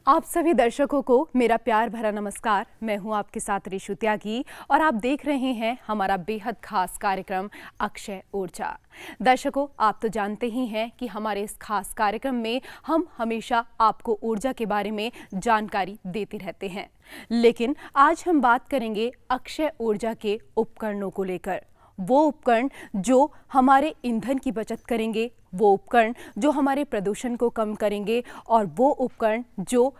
आप सभी दर्शकों को मेरा प्यार भरा नमस्कार। मैं हूं आपके साथ ऋषु त्यागी और आप देख रहे हैं हमारा बेहद खास कार्यक्रम अक्षय ऊर्जा। दर्शकों, आप तो जानते ही हैं कि हमारे इस खास कार्यक्रम में हम हमेशा आपको ऊर्जा के बारे में जानकारी देते रहते हैं, लेकिन आज हम बात करेंगे अक्षय ऊर्जा के उपकरणों को लेकर। वो उपकरण जो हमारे ईंधन की बचत करेंगे, वो उपकरण जो हमारे प्रदूषण को कम करेंगे और वो उपकरण जो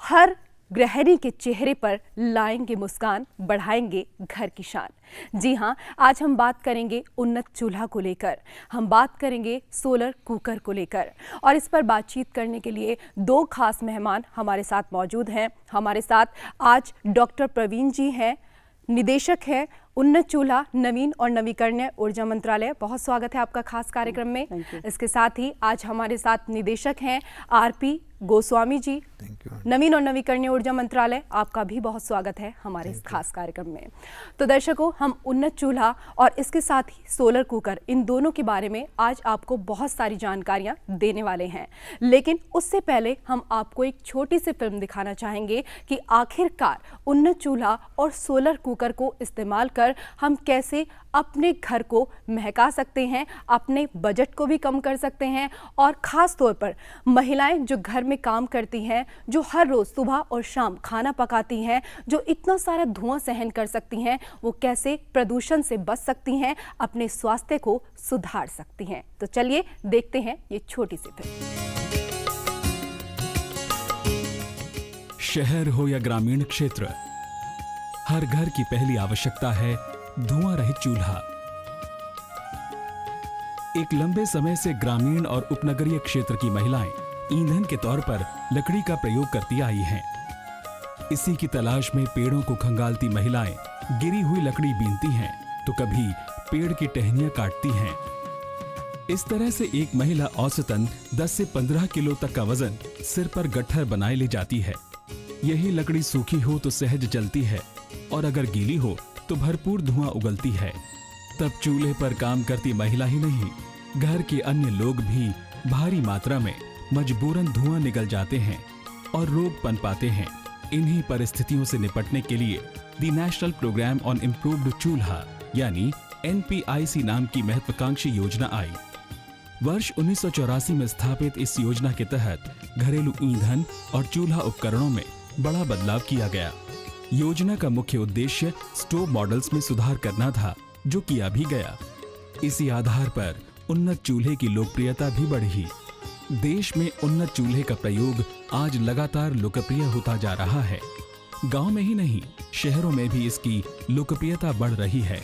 हर गृहिणी के चेहरे पर लाएंगे मुस्कान, बढ़ाएंगे घर की शान। जी हाँ, आज हम बात करेंगे उन्नत चूल्हा को लेकर, हम बात करेंगे सोलर कुकर को लेकर और इस पर बातचीत करने के लिए दो खास मेहमान हमारे साथ मौजूद हैं। हमारे साथ आज डॉक्टर प्रवीण जी हैं, निदेशक हैं उन्नत चूल्हा नवीन और नवीकरणीय ऊर्जा मंत्रालय। बहुत स्वागत है आपका खास कार्यक्रम में। इसके साथ ही आज हमारे साथ निदेशक हैं आरपी गोस्वामी जी, नवीन और नवीकरणीय ऊर्जा मंत्रालय। आपका भी बहुत स्वागत है हमारे इस खास कार्यक्रम में। तो दर्शकों, हम उन्नत चूल्हा और इसके साथ ही सोलर कुकर, इन दोनों के बारे में आज आपको बहुत सारी जानकारियां देने वाले हैं, लेकिन उससे पहले हम आपको एक छोटी सी फिल्म दिखाना चाहेंगे कि आखिरकार उन्नत चूल्हा और सोलर कुकर को इस्तेमाल कर हम कैसे अपने घर को महका सकते हैं, अपने बजट को भी कम कर सकते हैं और ख़ास तौर पर महिलाएं जो घर में काम करती हैं, जो हर रोज़ सुबह और शाम खाना पकाती हैं, जो इतना सारा धुआं सहन कर सकती हैं, वो कैसे प्रदूषण से बच सकती हैं, अपने स्वास्थ्य को सुधार सकती हैं। तो चलिए देखते हैं ये छोटी सी फिल्म। शहर हो या ग्रामीण क्षेत्र, हर घर की पहली आवश्यकता है धुआं रहित चूल्हा। एक लंबे समय से ग्रामीण और उपनगरीय क्षेत्र की महिलाएं ईंधन के तौर पर लकड़ी का प्रयोग करती आई हैं। इसी की तलाश में पेड़ों को खंगालती महिलाएं गिरी हुई लकड़ी बीनती हैं तो कभी पेड़ की टहनियां काटती हैं। इस तरह से एक महिला औसतन 10 से 15 किलो तक का वजन सिर पर गट्ठर बनाए ले जाती है। यही लकड़ी सूखी हो तो सहज जलती है और अगर गीली हो तो भरपूर धुआं उगलती है। तब चूल्हे पर काम करती महिला ही नहीं, घर के अन्य लोग भी भारी मात्रा में मजबूरन धुआं निकल जाते हैं और रोग पनपाते हैं। इन्हीं परिस्थितियों से निपटने के लिए the national programme on improved chulha यानी NPIC नाम की महत्वाकांक्षी योजना आई। वर्ष 1984 में स्थापित इस योजना के तहत घरेलू ईंधन और चूल्हा उपकरणों में बड़ा बदलाव किया गया। योजना का मुख्य उद्देश्य स्टोव मॉडल्स में सुधार करना था, जो किया भी गया। इसी आधार पर उन्नत चूल्हे की लोकप्रियता भी बढ़ी। देश में उन्नत चूल्हे का प्रयोग आज लगातार लोकप्रिय होता जा रहा है। गांव में ही नहीं, शहरों में भी इसकी लोकप्रियता बढ़ रही है।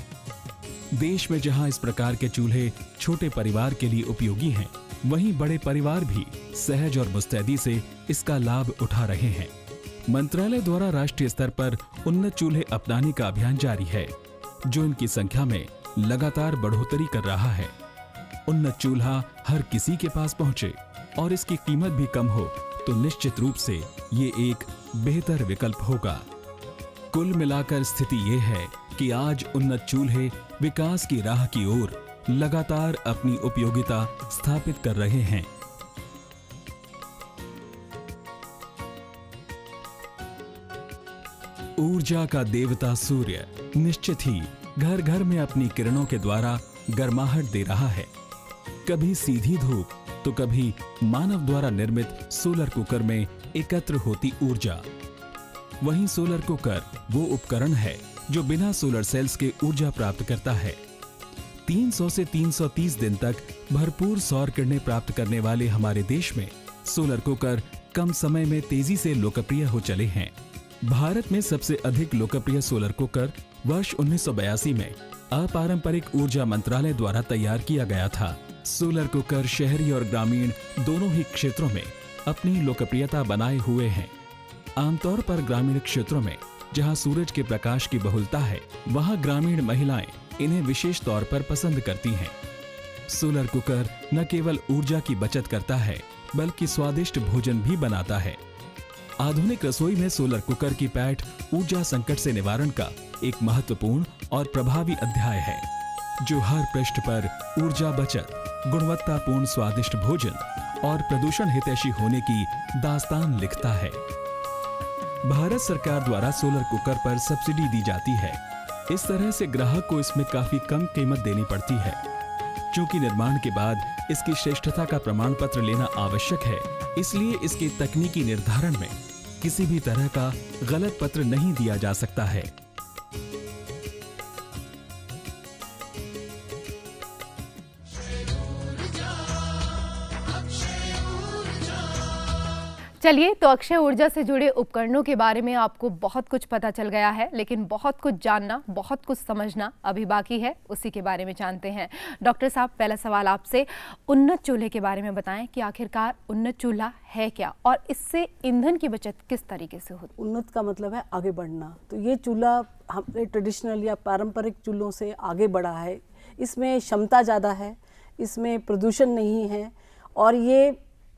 देश में जहां इस प्रकार के चूल्हे छोटे परिवार के लिए उपयोगी हैं, वहीं बड़े परिवार भी सहज और मुस्तैदी से इसका लाभ उठा रहे हैं। मंत्रालय द्वारा राष्ट्रीय स्तर पर उन्नत चूल्हे अपनाने का अभियान जारी है, जो इनकी संख्या में लगातार बढ़ोतरी कर रहा है। उन्नत चूल्हा हर किसी के पास पहुंचे और इसकी कीमत भी कम हो तो निश्चित रूप से ये एक बेहतर विकल्प होगा। कुल मिलाकर स्थिति ये है कि आज उन्नत चूल्हे विकास की राह की ओर लगातार अपनी उपयोगिता स्थापित कर रहे हैं। ऊर्जा का देवता सूर्य निश्चित ही घर घर में अपनी किरणों के द्वारा गर्माहट दे रहा है। कभी सीधी धूप तो कभी मानव द्वारा निर्मित सोलर कुकर में एकत्र होती ऊर्जा। वहीं सोलर कुकर वो उपकरण है जो बिना सोलर सेल्स के ऊर्जा प्राप्त करता है। 300 से 330 दिन तक भरपूर सौर किरणें प्राप्त करने वाले हमारे देश में सोलर कुकर कम समय में तेजी से लोकप्रिय हो चले हैं। भारत में सबसे अधिक लोकप्रिय सोलर कुकर वर्ष 1982 में अपारंपरिक ऊर्जा मंत्रालय द्वारा तैयार किया गया था। सोलर कुकर शहरी और ग्रामीण दोनों ही क्षेत्रों में अपनी लोकप्रियता बनाए हुए हैं। आमतौर पर ग्रामीण क्षेत्रों में जहां सूरज के प्रकाश की बहुलता है, वहां ग्रामीण महिलाएं इन्हें विशेष तौर पर पसंद करती हैं। सोलर कुकर न केवल ऊर्जा की बचत करता है, बल्कि स्वादिष्ट भोजन भी बनाता है। आधुनिक रसोई में सोलर कुकर की पैठ ऊर्जा संकट से निवारण का एक महत्वपूर्ण और प्रभावी अध्याय है, जो हर पृष्ठ पर ऊर्जा बचत, गुणवत्तापूर्ण स्वादिष्ट भोजन और प्रदूषण हितैषी होने की दास्तान लिखता है। भारत सरकार द्वारा सोलर कुकर पर सब्सिडी दी जाती है। इस तरह से ग्राहक को इसमें काफी कम कीमत देनी पड़ती है। चूंकि निर्माण के बाद इसकी श्रेष्ठता का प्रमाण पत्र लेना आवश्यक है, इसलिए इसके तकनीकी निर्धारण में किसी भी तरह का गलत पत्र नहीं दिया जा सकता है। चलिए, तो अक्षय ऊर्जा से जुड़े उपकरणों के बारे में आपको बहुत कुछ पता चल गया है, लेकिन बहुत कुछ जानना, बहुत कुछ समझना अभी बाकी है। उसी के बारे में जानते हैं। डॉक्टर साहब, पहला सवाल आपसे, उन्नत चूल्हे के बारे में बताएं कि आखिरकार उन्नत चूल्हा है क्या और इससे ईंधन की बचत किस तरीके से होती है? उन्नत का मतलब है आगे बढ़ना। तो ये चूल्हा हमारे ट्रेडिशनल या पारंपरिक चूल्हों से आगे बढ़ा है। इसमें क्षमता ज़्यादा है, इसमें प्रदूषण नहीं है, और ये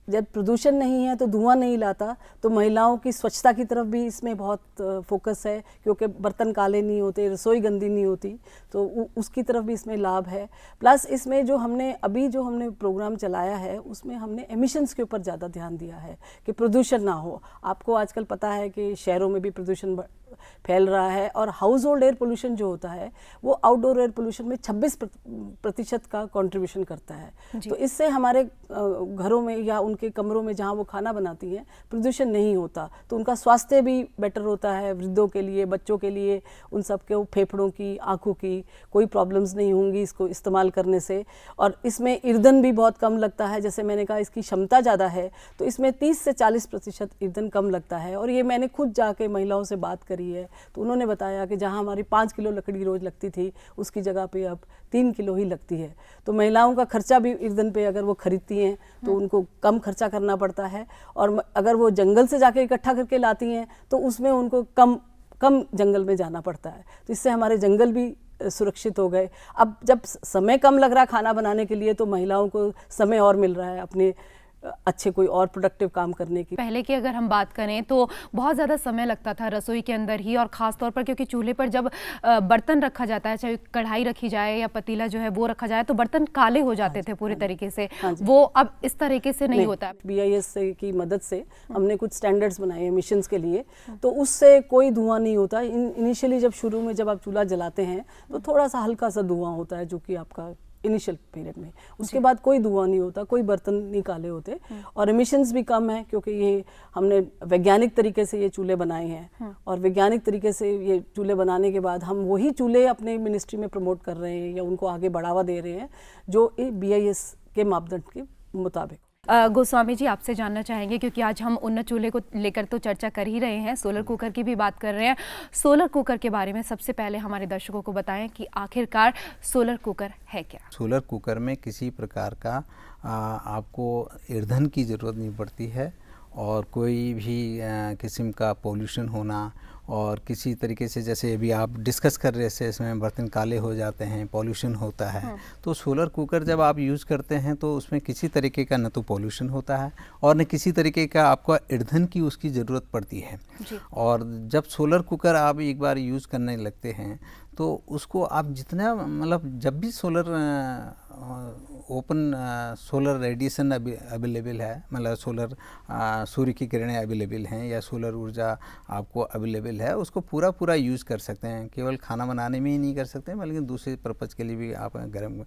जब प्रदूषण नहीं है तो धुआं नहीं लाता, तो महिलाओं की स्वच्छता की तरफ भी इसमें बहुत फोकस है, क्योंकि बर्तन काले नहीं होते, रसोई गंदी नहीं होती, तो उसकी तरफ भी इसमें लाभ है। प्लस इसमें जो हमने प्रोग्राम चलाया है, उसमें हमने एमिशंस के ऊपर ज़्यादा ध्यान दिया है कि प्रदूषण ना हो। आपको आजकल पता है कि शहरों में भी प्रदूषण फैल रहा है, और हाउस होल्ड एयर पोल्यूशन जो होता है वो आउटडोर एयर पोल्यूशन में 26% का कंट्रीब्यूशन करता है। तो इससे हमारे घरों में या उनके कमरों में जहाँ वो खाना बनाती हैं प्रदूषण नहीं होता, तो उनका स्वास्थ्य भी बेटर होता है। वृद्धों के लिए, बच्चों के लिए, उन सब के फेफड़ों की, आँखों की कोई प्रॉब्लम्स नहीं होंगी इसको इस्तेमाल करने से। और इसमें ईंधन भी बहुत कम लगता है। जैसे मैंने कहा, इसकी क्षमता ज़्यादा है, तो इसमें 30 से 40% ईंधन कम लगता है। और ये मैंने खुद जाके महिलाओं से बात करी है, तो उन्होंने बताया कि जहां हमारी 5 किलो लकड़ी रोज लगती थी, उसकी जगह पे अब 3 किलो ही लगती है। तो महिलाओं का खर्चा भी ईंधन पे अगर वो खरीदती हैं तो उनको कम खर्चा करना पड़ता है। और अगर वो जंगल से जाके इकट्ठा करके लाती हैं तो उसमें उनको कम जंगल में जाना पड़ता है, तो इससे हमारे जंगल भी सुरक्षित हो गए। अब जब समय कम लग रहा है खाना बनाने के लिए, तो महिलाओं को समय और मिल रहा है अपने अच्छे कोई और प्रोडक्टिव काम करने की। पहले की अगर हम बात करें तो बहुत ज़्यादा समय लगता था रसोई के अंदर ही, और ख़ास तौर पर क्योंकि चूल्हे पर जब बर्तन रखा जाता है, चाहे कढ़ाई रखी जाए या पतीला जो है वो रखा जाए, तो बर्तन काले हो जाते थे पूरी तरीके से। वो अब इस तरीके से नहीं होता है। BIS की मदद से हमने कुछ स्टैंडर्ड्स बनाए एमिशंस के लिए, तो उससे कोई धुआं नहीं होता। इनिशियली जब शुरू में जब आप चूल्हा जलाते हैं तो थोड़ा सा हल्का सा धुआं होता है, जो कि आपका इनिशियल पीरियड में, उसके बाद कोई धुआं नहीं होता, कोई बर्तन नहीं काले होते, और एमिशंस भी कम है, क्योंकि ये हमने वैज्ञानिक तरीके से ये चूल्हे बनाए हैं। और वैज्ञानिक तरीके से ये चूल्हे बनाने के बाद हम वही चूल्हे अपने मिनिस्ट्री में प्रमोट कर रहे हैं या उनको आगे बढ़ावा दे रहे हैं, जो BIS के मापदंड के मुताबिक। गोस्वामी जी, आपसे जानना चाहेंगे, क्योंकि आज हम उन्नत चूल्हे को लेकर तो चर्चा कर ही रहे हैं, सोलर कुकर की भी बात कर रहे हैं। सोलर कुकर के बारे में सबसे पहले हमारे दर्शकों को बताएं कि आखिरकार सोलर कुकर है क्या? सोलर कुकर में किसी प्रकार का आपको ईंधन की ज़रूरत नहीं पड़ती है, और कोई भी किस्म का पोल्यूशन होना, और किसी तरीके से जैसे अभी आप डिस्कस कर रहे थे, इसमें बर्तन काले हो जाते हैं, पॉल्यूशन होता है। तो सोलर कुकर जब आप यूज़ करते हैं तो उसमें किसी तरीके का न तो पॉल्यूशन होता है और न किसी तरीके का आपको ईंधन की उसकी ज़रूरत पड़ती है। और जब सोलर कुकर आप एक बार यूज़ करने लगते हैं तो उसको आप जितना, मतलब जब भी solar open solar radiation available है, मतलब सोलर सूर्य की किरणें अवेलेबल हैं या सोलर ऊर्जा आपको अवेलेबल है, उसको पूरा यूज़ कर सकते हैं। केवल खाना बनाने में ही नहीं कर सकते, बल्कि दूसरे पर्पज़ के लिए भी आप गर्म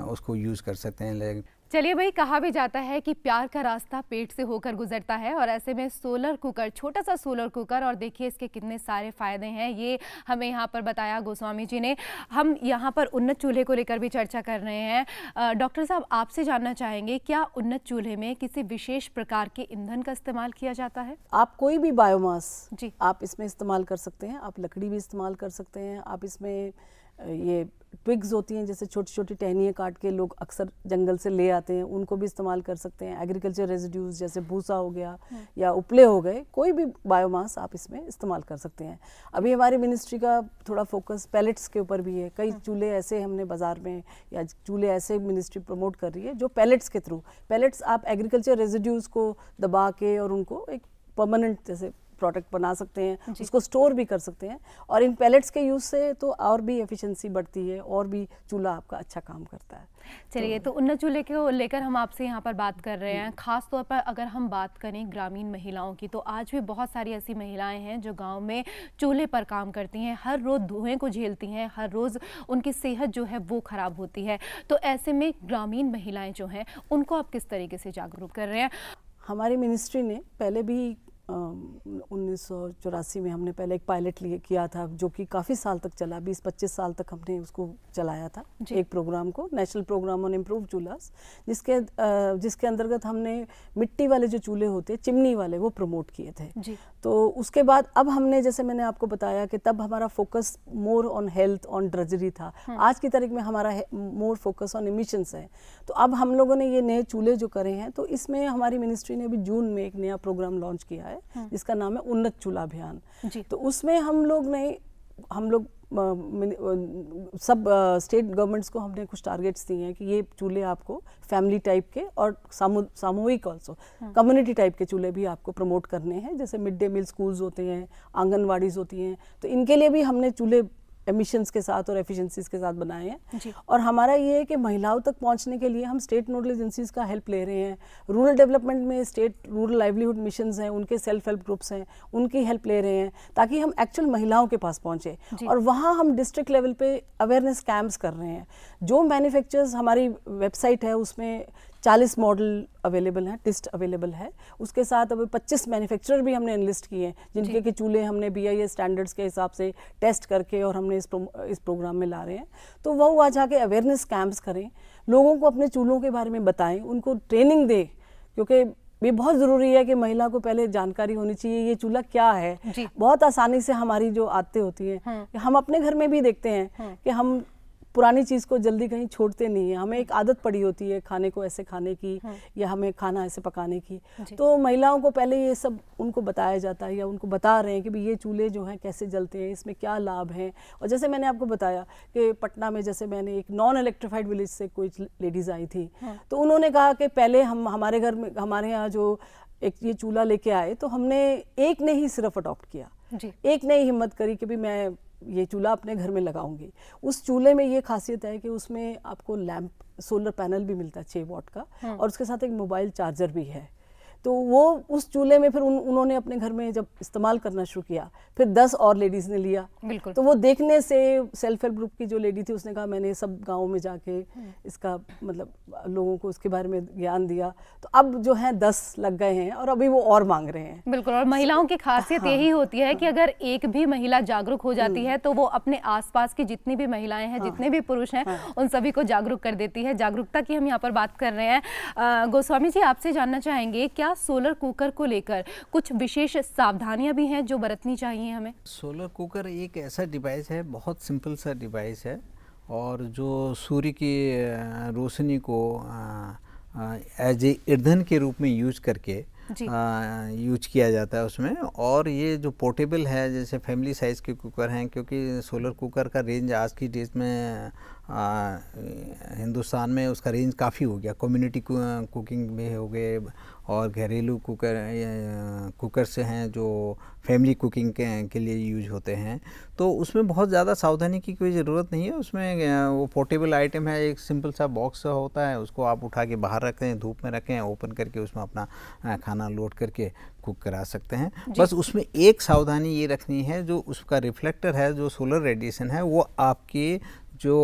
उसको यूज़ कर सकते हैं। चलिए भाई, कहा भी जाता है कि प्यार का रास्ता पेट से होकर गुजरता है, और ऐसे में सोलर कुकर, छोटा सा सोलर कुकर, और देखिए इसके कितने सारे फायदे हैं, ये हमें यहाँ पर बताया गोस्वामी जी ने। हम यहाँ पर उन्नत चूल्हे को लेकर भी चर्चा कर रहे हैं। डॉक्टर साहब, आपसे जानना चाहेंगे, क्या उन्नत चूल्हे में किसी विशेष प्रकार के ईंधन का इस्तेमाल किया जाता है? आप कोई भी बायोमास जी आप इसमें इस्तेमाल कर सकते हैं। आप लकड़ी भी इस्तेमाल कर सकते हैं। आप इसमें ये ट्विग्स होती हैं, जैसे छोटी छोटी टहनियाँ काट के लोग अक्सर जंगल से ले आते हैं, उनको भी इस्तेमाल कर सकते हैं। एग्रीकल्चर रेजिड्यूज जैसे भूसा हो गया या उपले हो गए, कोई भी बायोमास आप इसमें इस्तेमाल कर सकते हैं। अभी हमारी मिनिस्ट्री का थोड़ा फोकस पैलेट्स के ऊपर भी है। कई चूल्हे ऐसे हमने बाज़ार में, या चूल्हे ऐसे मिनिस्ट्री प्रमोट कर रही है जो पैलेट्स के थ्रू, पैलेट्स आप एग्रीकल्चर रेजिड्यूज़ को दबा के और उनको एक परमानेंट जैसे प्रोडक्ट बना सकते हैं, उसको स्टोर भी कर सकते हैं। और इन पैलेट्स के यूज़ से तो और भी एफिशिएंसी बढ़ती है और भी चूल्हा आपका अच्छा काम करता है। चलिए, तो उन्नत चूल्हे को लेकर हम आपसे यहाँ पर बात कर रहे हैं। खास तौर पर अगर हम बात करें ग्रामीण महिलाओं की, तो आज भी बहुत सारी ऐसी महिलाएं हैं जो गांव में चूल्हे पर काम करती हैं, हर रोज़ धुएं को झेलती हैं, हर रोज़ उनकी सेहत जो है वो खराब होती है। तो ऐसे में ग्रामीण महिलाएं जो हैं उनको आप किस तरीके से जागरूक कर रहे हैं? हमारी मिनिस्ट्री ने पहले भी 1984 में हमने पहले एक पायलट किया था, जो कि काफ़ी साल तक चला, 20-25 साल तक हमने उसको चलाया था, एक प्रोग्राम को, नेशनल प्रोग्राम ऑन इम्प्रूव चूल्हास, जिसके अंतर्गत हमने मिट्टी वाले जो चूल्हे होते हैं, चिमनी वाले, वो प्रमोट किए थे। तो उसके बाद अब हमने, जैसे मैंने आपको बताया कि तब हमारा focus more on health, on drudgery था। आज की तारीख में हमारा मोर फोकस ऑन इमिशंस है। तो अब हम लोगों ने ये नए चूल्हे जो करे हैं, तो इसमें हमारी मिनिस्ट्री ने अभी जून में एक नया प्रोग्राम लॉन्च किया है जिसका नाम है उन्नत चूल्हा अभियान। तो उसमें हम लोग सब स्टेट गवर्नमेंट्स को हमने कुछ टारगेट्स दिए हैं कि ये चूल्हे आपको फैमिली टाइप के और सामूहिक ऑल्सो कम्युनिटी टाइप के चूल्हे भी आपको प्रमोट करने हैं। जैसे मिड डे मील स्कूल्स होते हैं, आंगनवाड़ीज होती हैं, तो इनके लिए भी हमने चूल्हे एमिशंस के साथ और एफिशिएंसीज के साथ बनाए हैं। और हमारा ये है कि महिलाओं तक पहुंचने के लिए हम स्टेट नोडल एजेंसीज का हेल्प ले रहे हैं। रूरल डेवलपमेंट में स्टेट रूरल लाइवलीहुड मिशंस हैं, उनके सेल्फ हेल्प ग्रुप्स हैं, उनकी हेल्प ले रहे हैं ताकि हम एक्चुअल महिलाओं के पास पहुंचे। और वहाँ हम डिस्ट्रिक्ट लेवल पे अवेयरनेस कैंप्स कर रहे हैं। जो मैन्युफैक्चरर्स, हमारी वेबसाइट है उसमें 40 मॉडल अवेलेबल हैं, टिस्ट अवेलेबल है। उसके साथ अब 25 मैन्युफैक्चरर भी हमने एनलिस्ट किए हैं, जिनके के चूल्हे हमने BIS स्टैंडर्ड्स के हिसाब से टेस्ट करके और हमने इस प्रोग्राम में ला रहे हैं। तो वो वहाँ जाके अवेयरनेस कैंप्स करें, लोगों को अपने चूल्हों के बारे में बताएं, उनको ट्रेनिंग दें, क्योंकि ये बहुत ज़रूरी है कि महिला को पहले जानकारी होनी चाहिए ये चूल्हा क्या है। बहुत आसानी से हमारी जो आदतें होती हैं, हम अपने घर में भी देखते हैं कि हम पुरानी चीज़ को जल्दी कहीं छोड़ते नहीं है। हमें एक आदत पड़ी होती है खाने को ऐसे खाने की, या हमें खाना ऐसे पकाने की। तो महिलाओं को पहले ये सब उनको बताया जाता है, या उनको बता रहे हैं कि भाई ये चूल्हे जो हैं कैसे जलते हैं, इसमें क्या लाभ हैं। और जैसे मैंने आपको बताया कि पटना में जैसे मैंने एक नॉन इलेक्ट्रिफाइड विलेज से कोई लेडीज़ आई थी, तो उन्होंने कहा कि पहले हमारे घर में, हमारे यहाँ जो एक ये चूल्हा लेके आए, तो हमने एक ने ही सिर्फ अडॉप्ट किया, एक ने ही हिम्मत करी कि भाई मैं ये चूल्हा अपने घर में लगाऊंगी। उस चूल्हे में ये खासियत है कि उसमें आपको लैंप, सोलर पैनल भी मिलता है 6 वॉट का, और उसके साथ एक मोबाइल चार्जर भी है। तो वो उस चूल्हे में फिर उन्होंने अपने घर में जब इस्तेमाल करना शुरू किया, फिर 10 और लेडीज़ ने लिया। तो वो देखने से सेल्फ हेल्प ग्रुप की जो लेडी थी उसने कहा मैंने सब गाँव में जाके इसका मतलब लोगों को उसके बारे में ज्ञान दिया। तो अब जो है 10 लग गए हैं और अभी वो और मांग रहे हैं। बिल्कुल, और महिलाओं की खासियत यही होती है कि अगर एक भी महिला जागरूक हो जाती है तो वो अपने आसपास की जितनी भी महिलाएं हैं, जितने भी पुरुष हैं, उन सभी को जागरूक कर देती है। जागरूकता की हम यहाँ पर बात कर रहे हैं। गोस्वामी जी, आपसे जानना चाहेंगे, क्या सोलर कुकर को लेकर कुछ विशेष सावधानियां भी हैं जो बरतनी चाहिए हमें? सोलर कुकर एक ऐसा डिवाइस है, बहुत सिंपल सा डिवाइस है, और जो सूर्य की रोशनी को एज ए ईंधन के रूप में यूज करके यूज किया जाता है उसमें। और ये जो पोर्टेबल है, जैसे फैमिली साइज़ के कुकर हैं, क्योंकि सोलर कुकर का रेंज आज की डेट में हिंदुस्तान में उसका रेंज काफ़ी हो गया। कम्युनिटी कुकिंग में हो गए, और घरेलू कुकर से हैं जो फैमिली कुकिंग के लिए यूज होते हैं। तो उसमें बहुत ज़्यादा सावधानी की कोई ज़रूरत नहीं है। उसमें वो पोर्टेबल आइटम है, एक सिंपल सा बॉक्स होता है, उसको आप उठा के बाहर रखें, धूप में रखें, ओपन करके उसमें अपना खाना लोड करके कुक करा सकते हैं। बस उसमें एक सावधानी ये रखनी है, जो उसका रिफ्लेक्टर है, जो सोलर रेडिएशन है, वो आपके जो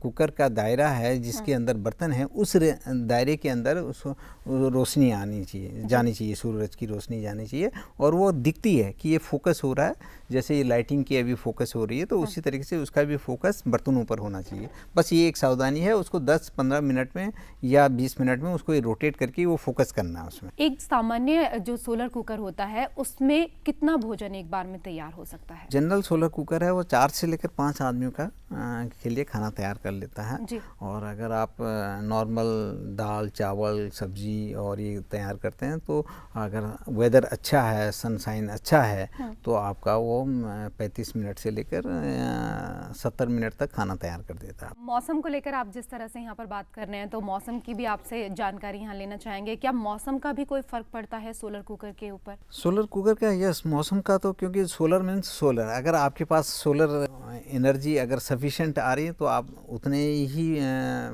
कुकर का दायरा है जिसके अंदर बर्तन है, उस दायरे के अंदर उस रोशनी आनी चाहिए, जानी चाहिए, सूरज की रोशनी जानी चाहिए, और वो दिखती है कि ये फोकस हो रहा है। जैसे ये लाइटिंग की अभी फोकस हो रही है, तो उसी तरीके से उसका भी फोकस बर्तनों पर होना चाहिए। बस ये एक सावधानी है, उसको 10-15 मिनट में या 20 मिनट में उसको रोटेट करके वो फोकस करना है उसमें। एक सामान्य जो सोलर कुकर होता है उसमें कितना भोजन एक बार में तैयार हो सकता है? जनरल सोलर कुकर है वो 4 से लेकर 5 आदमियों का के लिए खाना तैयार कर लेता है। जी। और अगर आप नॉर्मल दाल चावल सब्जी और ये तैयार करते हैं तो अगर वेदर अच्छा है, सनशाइन अच्छा है, तो आपका वो 35 मिनट से लेकर 70 मिनट तक खाना तैयार कर देता है। मौसम को लेकर आप जिस तरह से यहाँ पर बात कर रहे हैं, तो मौसम की भी आपसे जानकारी यहाँ लेना चाहेंगे। क्या मौसम का भी कोई फर्क पड़ता है सोलर कुकर के ऊपर? सोलर कुकर का यस, मौसम का तो, क्योंकि सोलर मीन्स सोलर, अगर आपके पास सोलर एनर्जी अगर सफिशिएंट आ रही है तो आप उतने ही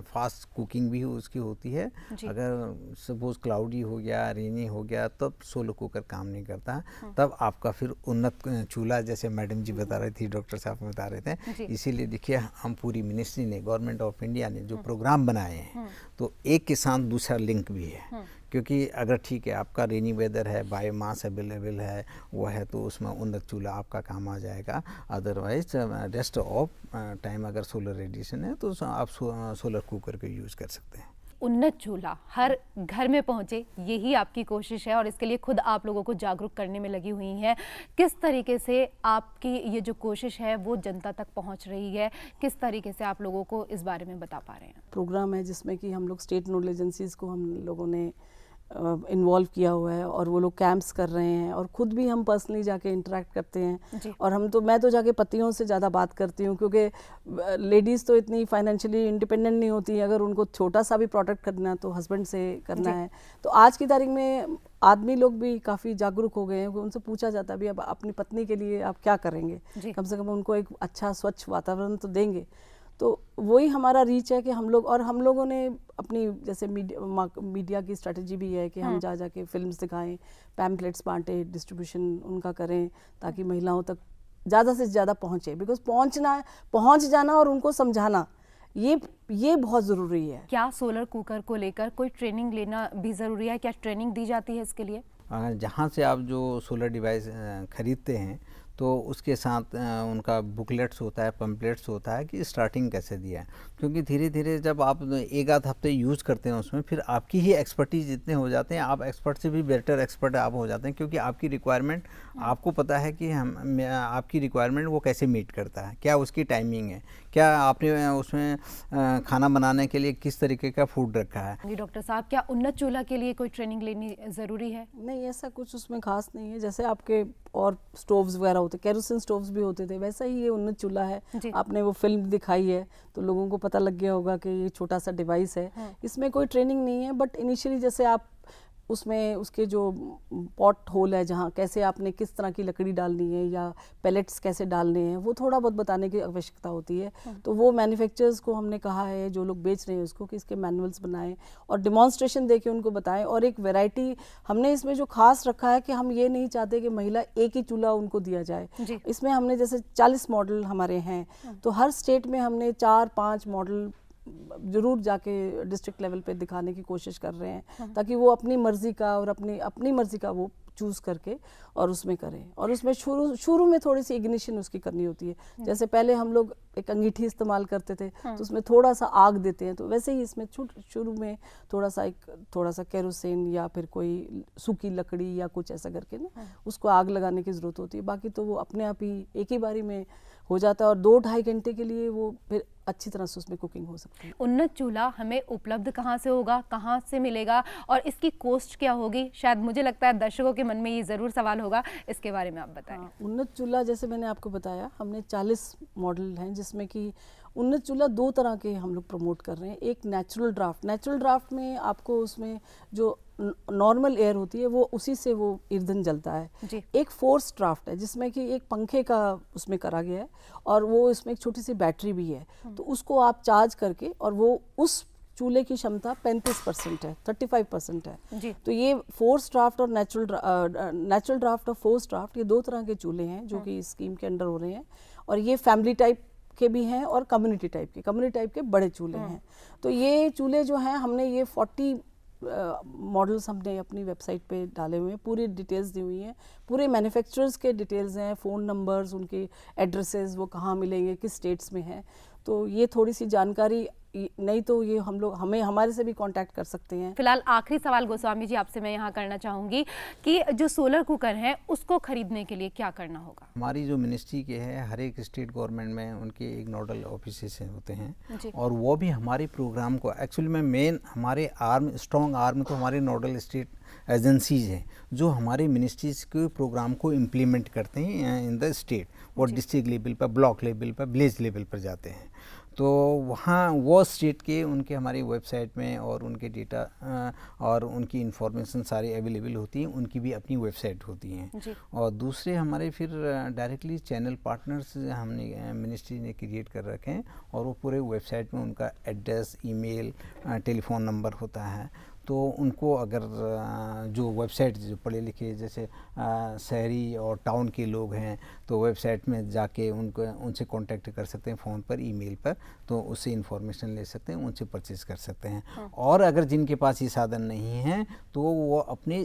फास्ट कुकिंग भी उसकी होती है। अगर सपोज क्लाउडी हो गया, रेनी हो गया, तब सोलर कुकर काम नहीं करता है। तब आपका फिर उन्नत चूल्हा, जैसे मैडम जी बता रही थी, डॉक्टर साहब बता रहे थे, इसीलिए देखिए हम पूरी मिनिस्ट्री ने, गवर्नमेंट ऑफ इंडिया ने जो प्रोग्राम बनाए हैं, तो एक के साथ दूसरा लिंक भी है। क्योंकि अगर ठीक है आपका रेनी वेदर है, बायोमास अवेलेबल है, वो है, तो उसमें उन्नत चूल्हा आपका काम आ जाएगा। अदरवाइज रेस्ट ऑफ टाइम अगर सोलर रेडिएशन है तो आप सोलर कुकर का यूज़ कर सकते हैं। उन्नत चूल्हा हर घर में पहुंचे, यही आपकी कोशिश है और इसके लिए खुद आप लोगों को जागरूक करने में लगी हुई हैं। किस तरीके से आपकी ये जो कोशिश है वो जनता तक पहुंच रही है? किस तरीके से आप लोगों को इस बारे में बता पा रहे हैं? प्रोग्राम है जिसमें कि हम लोग स्टेट नोडल एजेंसीज़ को हम लोगों ने इन्वॉल्व किया हुआ है, और वो लोग कैंप्स कर रहे हैं, और ख़ुद भी हम पर्सनली जाके इंटरेक्ट करते हैं। और मैं तो जाके पतियों से ज़्यादा बात करती हूँ, क्योंकि लेडीज़ तो इतनी फाइनेंशियली इंडिपेंडेंट नहीं होती। अगर उनको छोटा सा भी प्रोडक्ट करना है तो हस्बैंड से करना है। तो आज की तारीख में आदमी लोग भी काफ़ी जागरूक हो गए हैं। उनसे पूछा जाता है, अभी अब अपनी पत्नी के लिए आप क्या करेंगे? कम से कम उनको एक अच्छा स्वच्छ वातावरण तो देंगे। तो वही हमारा रीच है कि हम लोगों ने अपनी, जैसे मीडिया की स्ट्रेटजी भी है कि हम जा के फिल्म्स दिखाएं, पैम्पलेट्स बांटें, डिस्ट्रीब्यूशन उनका करें, ताकि महिलाओं तक ज़्यादा से ज़्यादा पहुँचे। बिकॉज पहुँच जाना और उनको समझाना, ये बहुत ज़रूरी है। क्या सोलर कुकर को लेकर कोई ट्रेनिंग लेना भी ज़रूरी है? क्या ट्रेनिंग दी जाती है इसके लिए? जहाँ से आप जो सोलर डिवाइस खरीदते हैं तो उसके साथ उनका बुकलेट्स होता है, पम्पलेट्स होता है कि स्टार्टिंग कैसे दिया है। क्योंकि धीरे धीरे जब आप एक आध हफ्ते यूज़ करते हैं उसमें, फिर आपकी ही एक्सपर्टीज इतने हो जाते हैं, आप एक्सपर्ट से भी बेटर एक्सपर्ट आप हो जाते हैं। क्योंकि आपकी रिक्वायरमेंट आपको पता है कि आपकी रिक्वायरमेंट वो कैसे मीट करता है, क्या उसकी टाइमिंग है, क्या आपने उसमें खाना बनाने के लिए किस तरीके का फूड रखा है। डॉक्टर साहब, क्या उन्नत चूल्हा के लिए कोई ट्रेनिंग लेनी ज़रूरी है? नहीं, ऐसा कुछ उसमें खास नहीं है। जैसे आपके और स्टोव्स वगैरह होते, केरोसिन स्टोव्स भी होते थे, वैसा ही ये उन्नत चूल्हा है। आपने वो फिल्म दिखाई है तो लोगों को पता लग गया होगा कि ये छोटा सा डिवाइस है। इसमें कोई ट्रेनिंग नहीं है, बट इनिशियली जैसे आप उसमें उसके जो पॉट होल है, जहाँ कैसे आपने किस तरह की लकड़ी डालनी है या पैलेट्स कैसे डालने हैं, वो थोड़ा बहुत बताने की आवश्यकता होती है। तो वो मैन्युफैक्चरर्स को हमने कहा है, जो लोग बेच रहे हैं उसको, कि इसके मैनुअल्स बनाएं और डिमॉन्स्ट्रेशन देके उनको बताएं। और एक वैरायटी हमने इसमें जो खास रखा है कि हम ये नहीं चाहते कि महिला एक ही चूल्हा उनको दिया जाए। इसमें हमने जैसे 40 मॉडल हमारे हैं, तो हर स्टेट में हमने 4-5 मॉडल जरूर जाके डिस्ट्रिक्ट लेवल पे दिखाने की कोशिश कर रहे हैं, ताकि वो अपनी मर्जी का और अपनी मर्जी का वो चूज़ करके और उसमें करें। और उसमें शुरू में थोड़ी सी इग्निशन उसकी करनी होती है। जैसे पहले हम लोग एक अंगीठी इस्तेमाल करते थे, तो उसमें थोड़ा सा आग देते हैं, तो वैसे ही इसमें शुरू में थोड़ा सा केरोसिन या फिर कोई सूखी लकड़ी या कुछ ऐसा करके ना उसको आग लगाने की ज़रूरत होती है। बाकी तो वो अपने आप ही एक ही बारी में हो जाता है, और 2-2.5 घंटे के लिए वो फिर अच्छी तरह से उसमें कुकिंग हो सकती है। उन्नत चूल्हा हमें उपलब्ध कहाँ से होगा, कहाँ से मिलेगा, और इसकी कॉस्ट क्या होगी? शायद मुझे लगता है दर्शकों के मन में ये ज़रूर सवाल होगा, इसके बारे में आप बताएं। उन्नत चूल्हा, जैसे मैंने आपको बताया, हमने 40 मॉडल हैं, जिसमें कि उन्नत चूल्हा 2 तरह के हम लोग प्रमोट कर रहे हैं। एक नेचुरल ड्राफ्ट में आपको उसमें जो नॉर्मल एयर होती है वो उसी से वो ईंधन जलता है। एक फोर्स ड्राफ्ट है जिसमें कि एक पंखे का उसमें करा गया है, और वो इसमें एक छोटी सी बैटरी भी है, तो उसको आप चार्ज करके, और वो उस चूल्हे की क्षमता 35% है, 35% है। तो ये फोर्स ड्राफ्ट और नेचुरल ड्राफ्ट और फोर्स ड्राफ्ट, ये 2 तरह के चूल्हे हैं जो कि इस स्कीम के अंडर हो रहे हैं। और ये फैमिली टाइप के भी हैं और कम्युनिटी टाइप के बड़े चूल्हे हैं। तो ये चूल्हे जो हैं, हमने ये 40 मॉडल्स हमने अपनी वेबसाइट पे डाले हुए हैं, पूरी डिटेल्स दी हुई हैं, पूरे मैन्युफैक्चरर्स के डिटेल्स हैं, फ़ोन नंबर्स, उनके एड्रेसेस, वो कहाँ मिलेंगे, किस स्टेट्स में हैं। तो ये थोड़ी सी जानकारी, नहीं तो ये हम लोग हमारे से भी कांटेक्ट कर सकते हैं। फिलहाल आखिरी सवाल गोस्वामी जी आपसे मैं यहाँ करना चाहूँगी कि जो सोलर कुकर है उसको खरीदने के लिए क्या करना होगा? हमारी जो मिनिस्ट्री के है, हर एक स्टेट गवर्नमेंट में उनके एक नोडल ऑफिस होते हैं जी। और वो भी हमारे प्रोग्राम को एक्चुअली में मेन हमारे स्ट्रॉन्ग आर्म तो हमारे नोडल स्टेट एजेंसीज हैं जो हमारे मिनिस्ट्रीज के प्रोग्राम को इम्प्लीमेंट करते हैं इन द स्टेट। वो डिस्ट्रिक्ट लेवल पर, ब्लॉक लेवल पर, विलेज लेवल पर जाते हैं। तो वहाँ वो स्टेट के उनके हमारी वेबसाइट में और उनके डेटा और उनकी इंफॉर्मेशन सारी अवेलेबल होती हैं, उनकी भी अपनी वेबसाइट होती हैं। और दूसरे हमारे फिर डायरेक्टली चैनल पार्टनर्स हमने मिनिस्ट्री ने क्रिएट कर रखे हैं और वो पूरे वेबसाइट में उनका एड्रेस, ईमेल, टेलीफोन नंबर होता है। तो उनको अगर जो वेबसाइट जो पढ़े लिखे जैसे शहरी और टाउन के लोग हैं तो वेबसाइट में जाके उनसे कांटेक्ट कर सकते हैं फ़ोन पर, ईमेल पर, तो उससे इंफॉर्मेशन ले सकते हैं, उनसे परचेज़ कर सकते हैं। और अगर जिनके पास ये साधन नहीं है तो वो अपने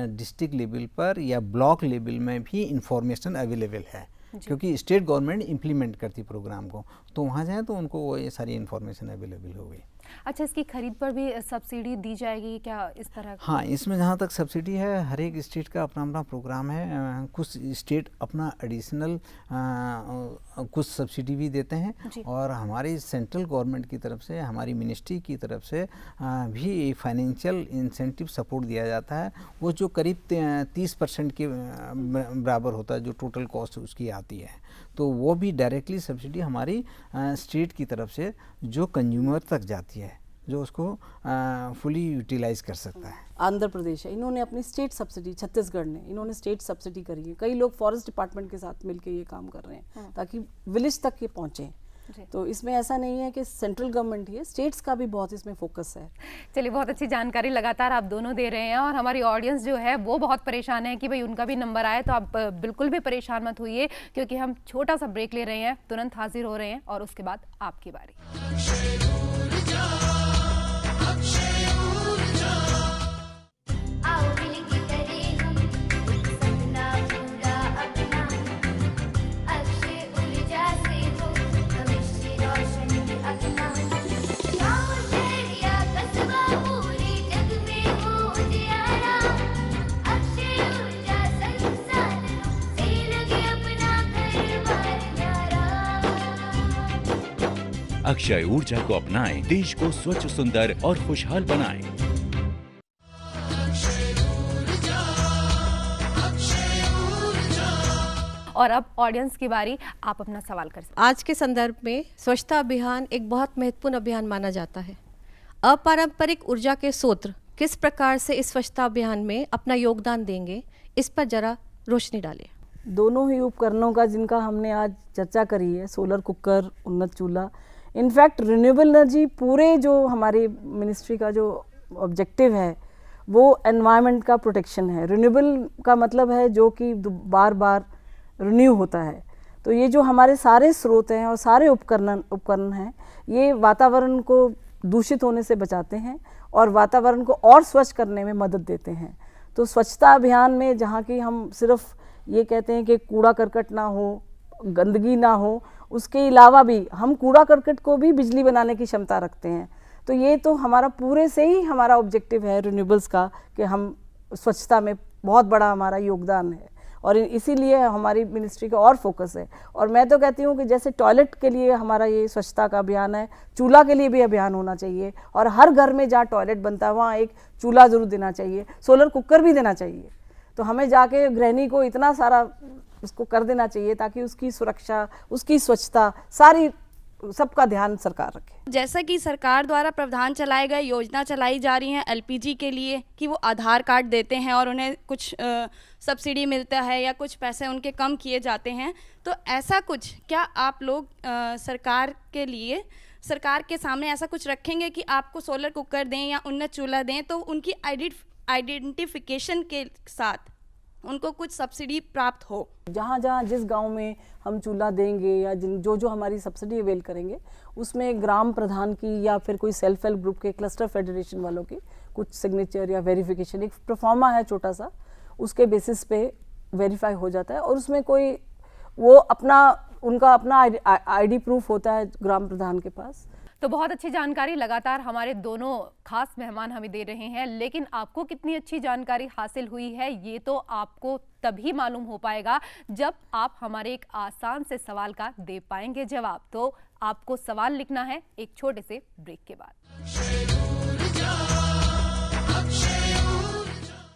डिस्ट्रिक्ट लेवल पर या ब्लॉक लेवल में भी इंफॉर्मेशन अवेलेबल है, क्योंकि स्टेट गवर्नमेंट इम्प्लीमेंट करती प्रोग्राम को, तो वहाँ जाए तो उनको वो ये सारी इन्फॉर्मेशन अवेलेबल होगी। अच्छा, इसकी खरीद पर भी सब्सिडी दी जाएगी क्या इस तरह? हाँ, इसमें जहाँ तक सब्सिडी है, हर एक स्टेट का अपना अपना प्रोग्राम है। कुछ स्टेट अपना एडिशनल कुछ सब्सिडी भी देते हैं और हमारी सेंट्रल गवर्नमेंट की तरफ से, हमारी मिनिस्ट्री की तरफ से भी फाइनेंशियल इंसेंटिव सपोर्ट दिया जाता है। वो जो करीब 30% के बराबर होता है जो टोटल कॉस्ट उसकी आती है। तो वो भी डायरेक्टली सब्सिडी हमारी स्टेट की तरफ से जो कंज्यूमर तक जाती है, जो उसको फुली यूटिलाइज कर सकता है। आंध्र प्रदेश है, इन्होंने अपनी स्टेट सब्सिडी, छत्तीसगढ़ ने इन्होंने स्टेट सब्सिडी करी है। कई लोग फॉरेस्ट डिपार्टमेंट के साथ मिलकर ये काम कर रहे हैं ताकि विलेज तक ये पहुँचे। तो इसमें ऐसा नहीं है कि सेंट्रल गवर्नमेंट ही है, स्टेट्स का भी बहुत इसमें फोकस है। चलिए, बहुत अच्छी जानकारी लगातार आप दोनों दे रहे हैं और हमारी ऑडियंस जो है वो बहुत परेशान है कि भाई उनका भी नंबर आए, तो आप बिल्कुल भी परेशान मत होइए क्योंकि हम छोटा सा ब्रेक ले रहे हैं, तुरंत हाजिर हो रहे हैं और उसके बाद आपकी बारी। अक्षय ऊर्जा को अपनाएं, देश को स्वच्छ, सुंदर और खुशहाल बनाएं। और अब ऑडियंस की बारी, आप अपना सवाल कर सकते हैं। आज के संदर्भ में स्वच्छता अभियान एक बहुत महत्वपूर्ण अभियान माना जाता है। अपारंपरिक ऊर्जा के स्रोत किस प्रकार से इस स्वच्छता अभियान में अपना योगदान देंगे, इस पर जरा रोशनी डालिए। दोनों ही उपकरणों का जिनका हमने आज चर्चा करी है, सोलर कुकर, उन्नत चूल्हा, इनफैक्ट रिन्यूएबल एनर्जी, पूरे जो हमारी मिनिस्ट्री का जो ऑब्जेक्टिव है वो एनवायरनमेंट का प्रोटेक्शन है। रिन्यूएबल का मतलब है जो कि बार बार रिन्यू होता है। तो ये जो हमारे सारे स्रोत हैं और सारे उपकरण हैं, ये वातावरण को दूषित होने से बचाते हैं और वातावरण को और स्वच्छ करने में मदद देते हैं। तो स्वच्छता अभियान में जहाँ की हम सिर्फ ये कहते हैं कि कूड़ा करकट ना हो, गंदगी ना हो, उसके अलावा भी हम कूड़ा करकट को भी बिजली बनाने की क्षमता रखते हैं। तो ये तो हमारा पूरे से ही हमारा ऑब्जेक्टिव है रिन्यूएबल्स का कि हम स्वच्छता में बहुत बड़ा हमारा योगदान है और इसीलिए हमारी मिनिस्ट्री का और फोकस है। और मैं तो कहती हूँ कि जैसे टॉयलेट के लिए हमारा ये स्वच्छता का अभियान है, चूल्हा के लिए भी अभियान होना चाहिए और हर घर में जहाँ टॉयलेट बनता है वहाँ एक चूल्हा ज़रूर देना चाहिए, सोलर कुकर भी देना चाहिए। तो हमें जाके गृहिणी को इतना सारा उसको कर देना चाहिए ताकि उसकी सुरक्षा, उसकी स्वच्छता, सारी सबका ध्यान सरकार रखे। जैसा कि सरकार द्वारा प्रावधान चलाए गए, योजना चलाई जा रही है एलपीजी के लिए कि वो आधार कार्ड देते हैं और उन्हें कुछ सब्सिडी मिलता है या कुछ पैसे उनके कम किए जाते हैं, तो ऐसा कुछ क्या आप लोग सरकार के लिए, सरकार के सामने ऐसा कुछ रखेंगे कि आपको सोलर कुकर दें या उन्नत चूल्हा दें तो उनकी आइडेंटिफिकेशन के साथ उनको कुछ सब्सिडी प्राप्त हो? जहाँ जहाँ जिस गांव में हम चूल्हा देंगे या जो जो हमारी सब्सिडी अवेल करेंगे उसमें ग्राम प्रधान की या फिर कोई सेल्फ हेल्प ग्रुप के, क्लस्टर फेडरेशन वालों की कुछ सिग्नेचर या वेरिफिकेशन, एक प्रोफॉर्मा है छोटा सा, उसके बेसिस पे वेरीफाई हो जाता है और उसमें कोई वो उनका अपना आईडी प्रूफ होता है ग्राम प्रधान के पास। तो बहुत अच्छी जानकारी लगातार हमारे दोनों खास मेहमान हमें दे रहे हैं, लेकिन आपको कितनी अच्छी जानकारी हासिल हुई है ये तो आपको तभी मालूम हो पाएगा जब आप हमारे एक आसान से सवाल का दे पाएंगे जवाब। तो आपको सवाल लिखना है एक छोटे से ब्रेक के बाद।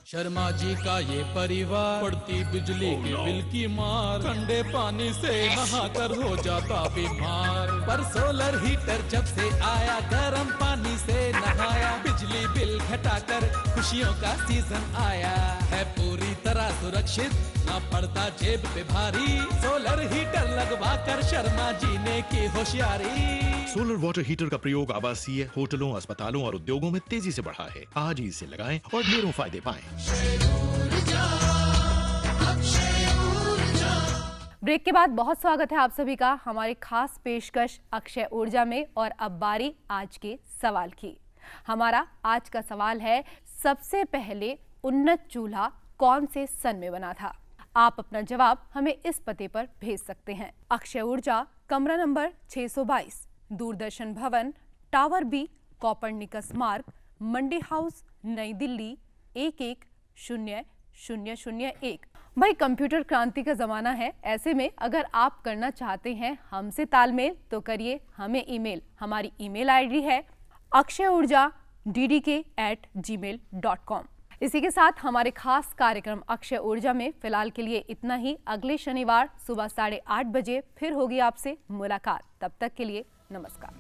शर्मा जी का ये परिवार पड़ती बिजली के बिल की मार, ठंडे पानी से नहाकर हो जाता बीमार। पर सोलर हीटर जब से आया गर्म पानी से नहाया, बिजली बिल घटाकर खुशियों का सीजन आया। है पूरी तरह सुरक्षित, ना पड़ता जेब पे भारी, सोलर हीटर लगवा कर शर्मा जी ने की होशियारी। सोलर वाटर हीटर का प्रयोग आवासीय, होटलों, अस्पतालों और उद्योगों में तेजी से बढ़ा है। आज ही इसे लगाएं और ढेरों फायदे पाएं। ब्रेक के बाद बहुत स्वागत है आप सभी का हमारी खास पेशकश अक्षय ऊर्जा में। और अब बारी आज के सवाल की। हमारा आज का सवाल है, सबसे पहले उन्नत चूल्हा कौन से सन में बना था? आप अपना जवाब हमें इस पते पर भेज सकते हैं। अक्षय ऊर्जा, कमरा नंबर 622, दूरदर्शन भवन, टावर बी, कोपरनिकस मार्ग, मंडी हाउस, नई दिल्ली 110001। भाई कंप्यूटर क्रांति का जमाना है, ऐसे में अगर आप करना चाहते हैं हमसे तालमेल तो करिए हमें ईमेल। हमारी ईमेल आईडी है akshayoorja@gmail.com। इसी के साथ हमारे खास कार्यक्रम अक्षय ऊर्जा में फिलहाल के लिए इतना ही। अगले शनिवार सुबह 8:30 बजे फिर होगी आपसे मुलाकात। तब तक के लिए नमस्कार।